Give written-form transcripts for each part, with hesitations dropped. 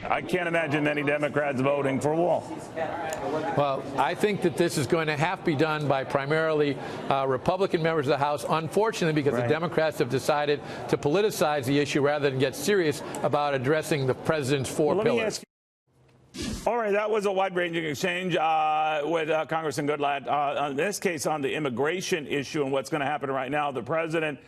I can't imagine many Democrats voting for a wall. Well, I think that this is going to have to be done by primarily Republican members of the House, unfortunately, because the Democrats have decided to politicize the issue rather than get serious about addressing the president's four pillars. All right, that was a wide-ranging exchange with Congressman Goodlatte. In this case, on the immigration issue and what's going to happen right now, the president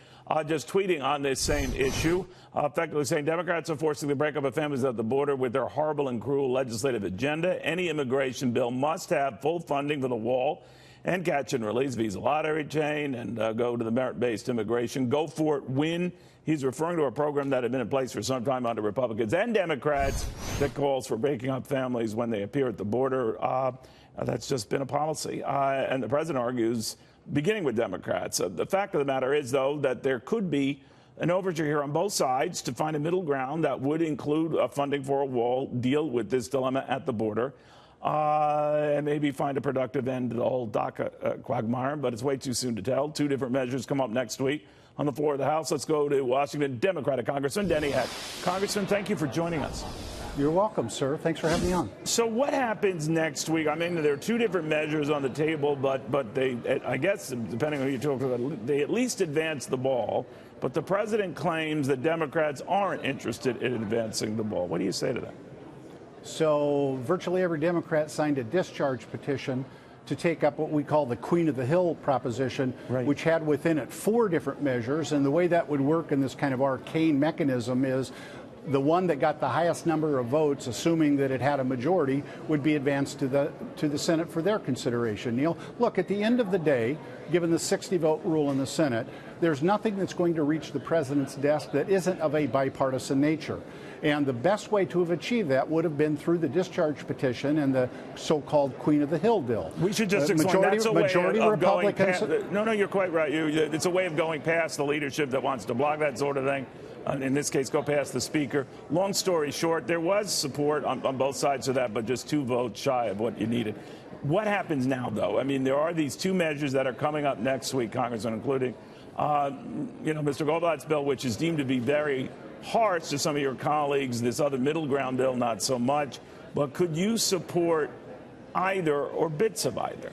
just tweeting on this same issue, effectively saying Democrats are forcing the breakup of families at the border with their horrible and cruel legislative agenda. Any immigration bill must have full funding for the wall and catch and release, visa lottery chain, and go to the merit-based immigration. Go for it, win. He's referring to a program that had been in place for some time under Republicans and Democrats that calls for breaking up families when they appear at the border. That's just been a policy. And the president argues, beginning with Democrats. The fact of the matter is, though, that there could be an overture here on both sides to find a middle ground that would include funding for a wall, deal with this dilemma at the border, and maybe find a productive end to the whole DACA quagmire. But it's way too soon to tell. Two different measures come up next week on the floor of the House. Let's go to Washington, Democratic Congressman Denny Heck. Congressman, thank you for joining us. You're welcome, sir. Thanks for having me on. So what happens next week? I mean, there are two different measures on the table, but they, I guess, depending on who you talk about, they at least advance the ball. But the president claims that Democrats aren't interested in advancing the ball. What do you say to that? So virtually every Democrat signed a discharge petition to take up what we call the Queen of the Hill proposition, which had within it 4 different measures. And the way that would work in this kind of arcane mechanism is the one that got the highest number of votes, assuming that it had a majority, would be advanced to the Senate for their consideration. Neil, look, at the end of the day, given the 60-vote rule in the Senate, there's nothing that's going to reach the president's desk that isn't of a bipartisan nature. And the best way to have achieved that would have been through the discharge petition and the so-called Queen of the Hill bill. We should just explain that's a way of going past. No, you're quite right. It's a way of going past the leadership that wants to block that sort of thing. In this case, go past the speaker. Long story short, there was support on both sides of that, but just 2 votes shy of what you needed. What happens now, though? I mean, there are these 2 measures that are coming up next week, Congressman, including, Mr. Goldblatt's bill, which is deemed to be very harsh to some of your colleagues. This other middle ground bill, not so much. But could you support either or bits of either?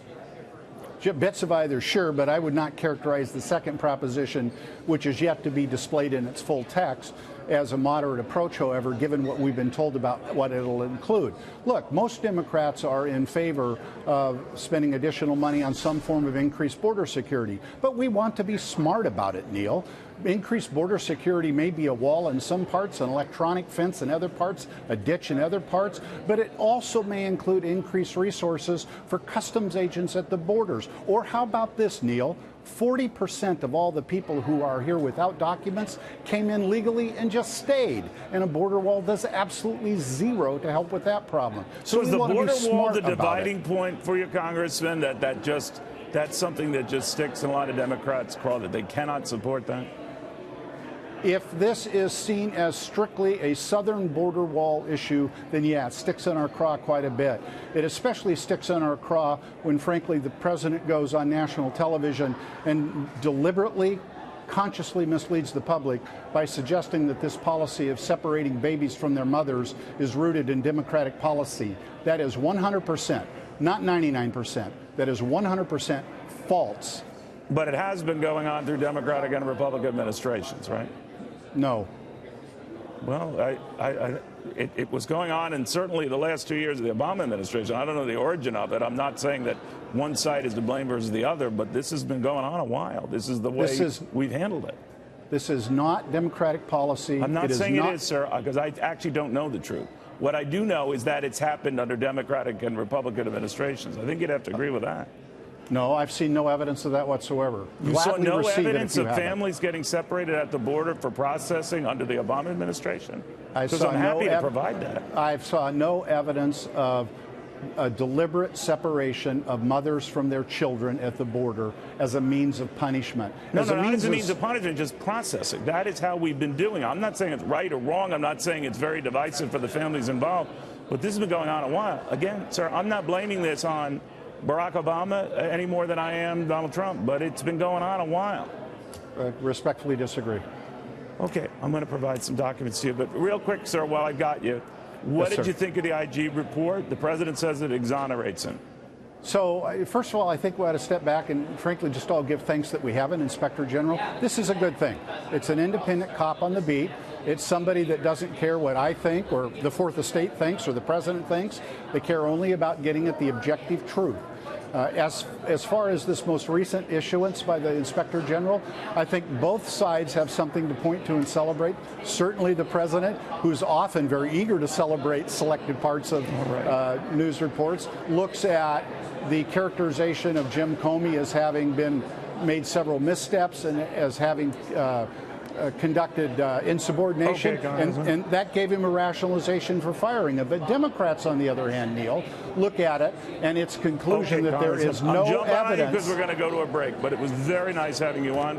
Bits of either, sure, but I would not characterize the second proposition, which is yet to be displayed in its full text, as a moderate approach, however, given what we've been told about what it'll include. Look, most Democrats are in favor of spending additional money on some form of increased border security, but we want to be smart about it, Neil. Increased border security may be a wall in some parts, an electronic fence in other parts, a ditch in other parts, but it also may include increased resources for customs agents at the borders. Or how about this, Neil? 40% of all the people who are here without documents came in legally and just stayed. And a border wall does absolutely zero to help with that problem. So is the border wall the dividing point for your congressman, that's something that just sticks in a lot of Democrats' craw, that they cannot support that? If this is seen as strictly a southern border wall issue, then yeah, it sticks in our craw quite a bit. It especially sticks in our craw when, frankly, the president goes on national television and deliberately, consciously misleads the public by suggesting that this policy of separating babies from their mothers is rooted in Democratic policy. That is 100%, not 99%. That is 100% false. But it has been going on through Democratic and Republican administrations, right? No. Well, it was going on in certainly the last 2 years of the Obama administration. I don't know the origin of it. I'm not saying that one side is to blame versus the other, but this has been going on a while. This is the way we've handled it. This is not Democratic policy. I'm not saying it is, sir, because I actually don't know the truth. What I do know is that it's happened under Democratic and Republican administrations. I think you'd have to agree with that. No, I've seen no evidence of that whatsoever. You saw no evidence of families getting separated at the border for processing under the Obama administration? Because I'm happy to provide that. I saw no evidence of a deliberate separation of mothers from their children at the border as a means of punishment. Not as a means of punishment, just processing. That is how we've been doing it. I'm not saying it's right or wrong. I'm not saying it's very divisive for the families involved. But this has been going on a while. Again, sir, I'm not blaming this on Barack Obama any more than I am Donald Trump, but it's been going on a while. I respectfully disagree. Okay, I'm going to provide some documents to you, but real quick, sir, while I got you, What Yes, did sir. you think of the IG report? The president says it exonerates him. So, first of all, I think we ought to step back and, frankly, just all give thanks that we have an inspector general. This is a good thing. It's an independent cop on the beat. It's somebody that doesn't care what I think or the Fourth Estate thinks or the president thinks. They care only about getting at the objective truth. As far as this most recent issuance by the Inspector General, I think both sides have something to point to and celebrate. Certainly the president, who's often very eager to celebrate selected parts of news reports, looks at the characterization of Jim Comey as having been made several missteps and as having conducted insubordination, and that gave him a rationalization for firing him. But Democrats, on the other hand, Neil, look at it and its conclusion that there is no evidence. evidence. Because we're going to go to a break, but it was very nice having you on.